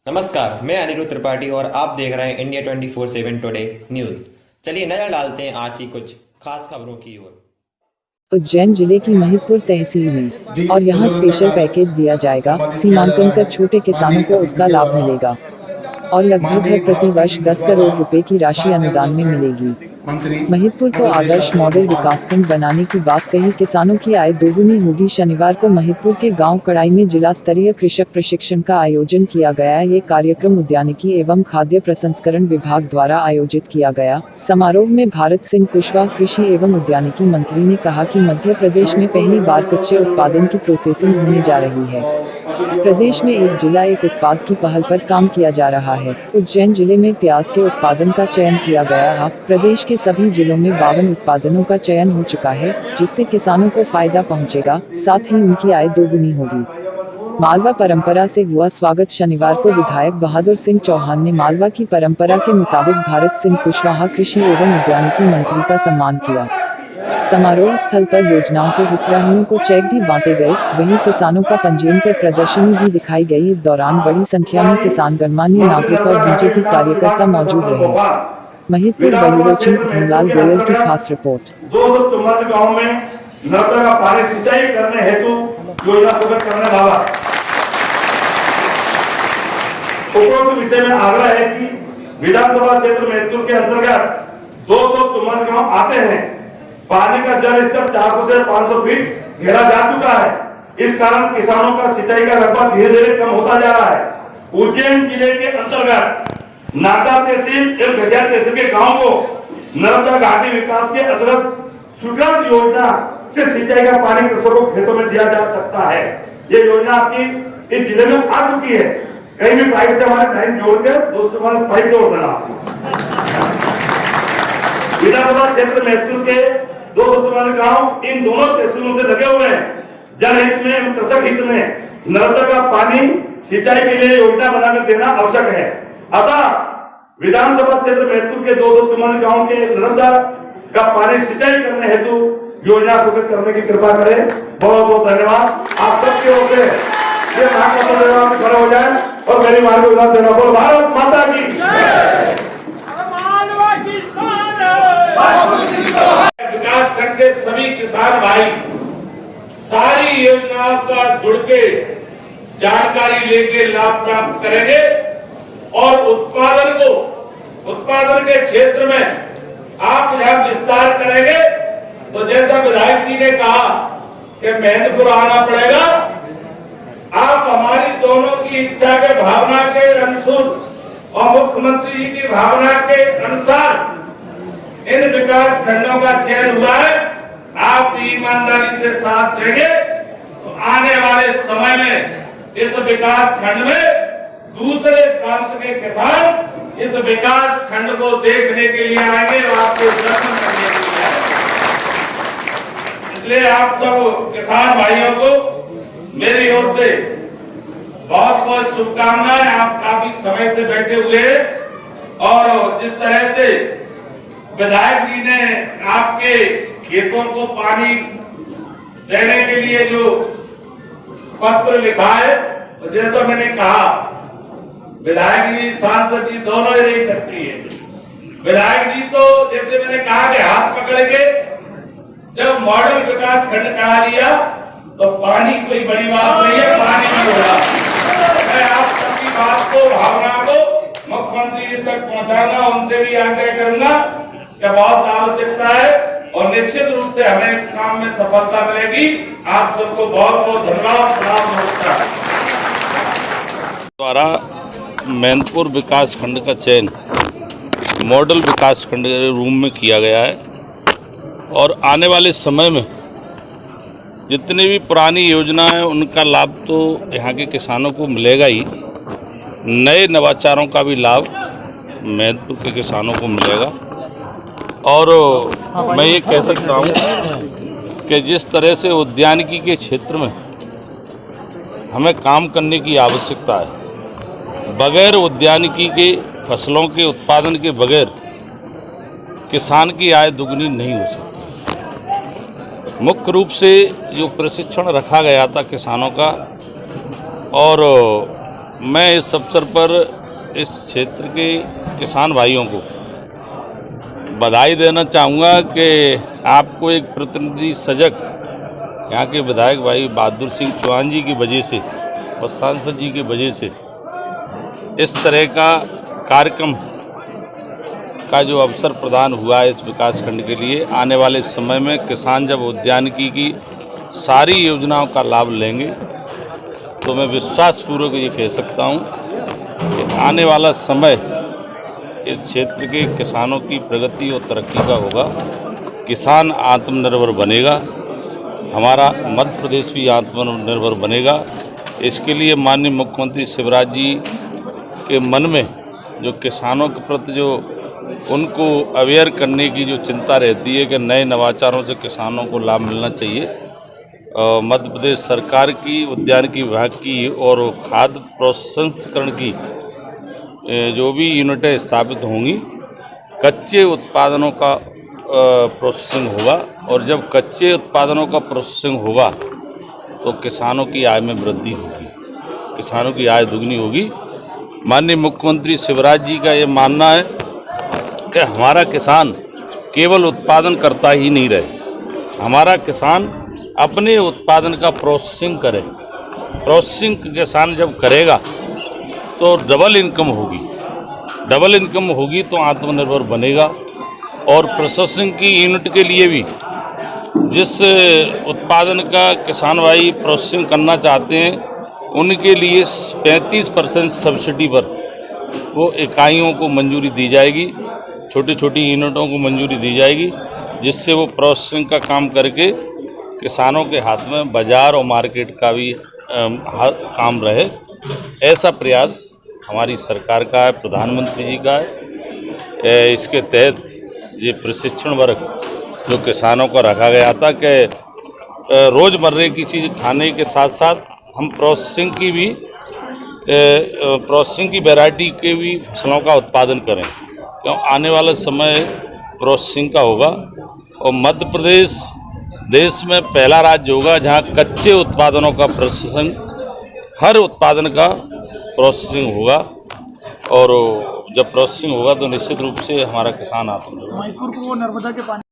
नमस्कार, मैं अनिरुद्ध त्रिपाठी और आप देख रहे हैं इंडिया 24/7 टुडे न्यूज। चलिए नजर डालते हैं आज की कुछ खास खबरों की ओर। उज्जैन जिले की महिदपुर तहसील में और यहां स्पेशल पैकेज दिया जाएगा। सीमांकन कर छोटे किसानों को उसका लाभ मिलेगा और लगभग हर प्रति वर्ष 10 करोड़ रुपए की राशि अनुदान में मिलेगी। महिदपुर को आदर्श मॉडल विकासखंड बनाने की बात कही, किसानों की आय दोगुनी होगी। शनिवार को महिदपुर के गांव कड़ाई में जिला स्तरीय कृषक प्रशिक्षण का आयोजन किया गया। ये कार्यक्रम उद्यानिकी एवं खाद्य प्रसंस्करण विभाग द्वारा आयोजित किया गया। समारोह में भारत सिंह कुशवाहा कृषि एवं उद्यानिकी मंत्री ने कहा कि मध्य प्रदेश में पहली बार कच्चे उत्पादन की प्रोसेसिंग होने जा रही है। प्रदेश में एक जिला एक उत्पाद की पहल पर काम किया जा रहा है। उज्जैन जिले में प्याज के उत्पादन का चयन किया गया है। प्रदेश के सभी जिलों में 52 उत्पादनों का चयन हो चुका है, जिससे किसानों को फायदा पहुंचेगा, साथ ही उनकी आय दोगुनी होगी। मालवा परंपरा से हुआ स्वागत। शनिवार को विधायक बहादुर सिंह चौहान ने मालवा की परंपरा के मुताबिक भारत सिंह कुशवाहा कृषि एवं उद्यानिकी मंत्री का सम्मान किया। समारोह स्थल पर योजनाओं के हितग्राहियों को चेक भी बांटे गए, वहीं किसानों का पंजीयन कर प्रदर्शनी भी दिखाई गई। इस दौरान बड़ी संख्या में किसान, गणमान्य नागरिक और बीजेपी कार्यकर्ता मौजूद रहे। महिदपुर बलुरोचिन धनलाल गोयल की खास रिपोर्ट। 254 गाँव में नर्मदा का पानी सिंचाई करने हेतु योजना शुरू करने वाला उपरोक्त विषय में आग्रह है कि विधानसभा क्षेत्र महिदपुर के अंतर्गत 254 गाँव आते हैं। पानी का जल स्तर 400 से 500 फीट घेरा जा चुका है। इस कारण किसानों का सिंचाई का रकबा धीरे धीरे कम होता जा रहा है। उज्जैन जिले के अंतर्गत नाका तहसील एवं घटिया तहसील के गांव को नर्मदा घाटी विकास के अंतर्गत स्वीकृत योजना से सिंचाई का पानी कृषकों को खेतों में दिया जा सकता है। ये योजना आपकी इस जिले में आ चुकी है। कहीं भी पाइप से हमारे लाइन जोड़कर दोस्तों पाइप जोड़ देना। विधानसभा क्षेत्र महिदपुर के 254 गांव इन दोनों तहसीलों से लगे हुए हैं। जनहित में, कृषक हित में नर्मदा का पानी सिंचाई के लिए योजना बनाकर देना आवश्यक है। अतः विधानसभा क्षेत्र महिदपुर के 254 गांव के नर्मदा का पानी सिंचाई करने हेतु योजना स्वीकृत करने की कृपा करें। बहुत बहुत धन्यवाद। आप सबके ओर से ये खड़ा हो जाए और मेरी मां को विधान देना। बोल भारत माता की विकास खंड के सभी किसान भाई सारी योजनाओं का जुड़ के जानकारी लेके लाभ प्राप्त करेंगे और उत्पादन के क्षेत्र में आप जहां विस्तार करेंगे तो जैसा विधायक जी ने कहा कि महिदपुर आना पड़ेगा। आप हमारी दोनों की इच्छा के भावना के अनुसार और मुख्यमंत्री जी की भावना के अनुसार इन विकास खंडों का चयन हुआ है। आप ईमानदारी से साथ देंगे तो आने वाले समय में इस विकास खंड में दूसरे प्रांत के किसान इस विकास खंड को देखने के लिए आएंगे और आपके दर्शन करने के लिए आएंगे। इसलिए आप सब किसान भाइयों को मेरी ओर से बहुत बहुत शुभकामनाएं। आप काफी समय से बैठे हुए हैं और जिस तरह से विधायक जी ने आपके खेतों को पानी देने के लिए जो पत्र लिखा है, जैसा मैंने कहा विधायक जी सांसद जी दोनों ही रह सकती है। विधायक जी तो जैसे मैंने कहा कि हाथ पकड़ के जब मॉडल विकास खंड करा लिया तो पानी कोई बड़ी बात नहीं है, पानी में होगा। मैं आप सबकी बात को, भावना को मुख्यमंत्री जी तक पहुंचाना, उनसे भी आग्रह करूंगा कि बहुत आवश्यकता है और निश्चित रूप से हमें इस काम में सफलता मिलेगी। आप सबको बहुत बहुत धन्यवाद। प्रणाम, नमस्कार। द्वारा महिदपुर विकास खंड का चयन मॉडल विकास खंड के रूप में किया गया है और आने वाले समय में जितनी भी पुरानी योजना है उनका लाभ तो यहाँ के किसानों को मिलेगा ही, नए नवाचारों का भी लाभ महिदपुर के किसानों को मिलेगा। और मैं ये कह सकता हूँ कि जिस तरह से उद्यानिकी के क्षेत्र में हमें काम करने की आवश्यकता है, बगैर उद्यानिकी के फसलों के उत्पादन के बगैर किसान की आय दुगनी नहीं हो सकती। मुख्य रूप से जो प्रशिक्षण रखा गया था किसानों का और मैं इस अवसर पर इस क्षेत्र के किसान भाइयों को बधाई देना चाहूँगा कि आपको एक प्रतिनिधि सजग यहाँ के विधायक भाई बहादुर सिंह चौहान जी की वजह से और सांसद जी की वजह से इस तरह का कार्यक्रम का जो अवसर प्रदान हुआ है इस विकास खंड के लिए। आने वाले समय में किसान जब उद्यानिकी की सारी योजनाओं का लाभ लेंगे तो मैं विश्वासपूर्वक ये कह सकता हूँ कि आने वाला समय इस क्षेत्र के किसानों की प्रगति और तरक्की का होगा। किसान आत्मनिर्भर बनेगा, हमारा मध्य प्रदेश भी आत्मनिर्भर बनेगा। इसके लिए माननीय मुख्यमंत्री शिवराज जी के मन में जो किसानों के प्रति जो उनको अवेयर करने की जो चिंता रहती है कि नए नवाचारों से किसानों को लाभ मिलना चाहिए, मध्य प्रदेश सरकार की उद्यानिकी विभाग की और खाद्य प्रसंस्करण की जो भी यूनिटें स्थापित होंगी, कच्चे उत्पादनों का प्रोसेसिंग होगा और जब कच्चे उत्पादनों का प्रोसेसिंग होगा तो किसानों की आय में वृद्धि होगी, किसानों की आय दुगनी होगी। माननीय मुख्यमंत्री शिवराज जी का ये मानना है कि हमारा किसान केवल उत्पादन करता ही नहीं रहे, हमारा किसान अपने उत्पादन का प्रोसेसिंग करे। प्रोसेसिंग किसान जब करेगा तो डबल इनकम होगी, डबल इनकम होगी तो आत्मनिर्भर बनेगा। और प्रोसेसिंग की यूनिट के लिए भी जिस उत्पादन का किसान भाई प्रोसेसिंग करना चाहते हैं उनके लिए 35% सब्सिडी पर वो इकाइयों को मंजूरी दी जाएगी, छोटी छोटी यूनिटों को मंजूरी दी जाएगी, जिससे वो प्रोसेसिंग का काम करके किसानों के हाथ में बाजार और मार्केट का भी काम रहे। ऐसा प्रयास हमारी सरकार का है, प्रधानमंत्री जी का है। इसके तहत ये प्रशिक्षण वर्ग जो किसानों को रखा गया था कि रोज़मर्रे की चीज़ खाने के साथ साथ हम प्रोसेसिंग की वैरायटी के भी फसलों का उत्पादन करें, क्यों आने वाला समय प्रोसेसिंग का होगा। और मध्य प्रदेश देश में पहला राज्य होगा जहां कच्चे उत्पादनों का प्रोसेसिंग, हर उत्पादन का प्रोसेसिंग होगा। और जब प्रोसेसिंग होगा तो निश्चित रूप से हमारा किसान आत्मनिर्भर।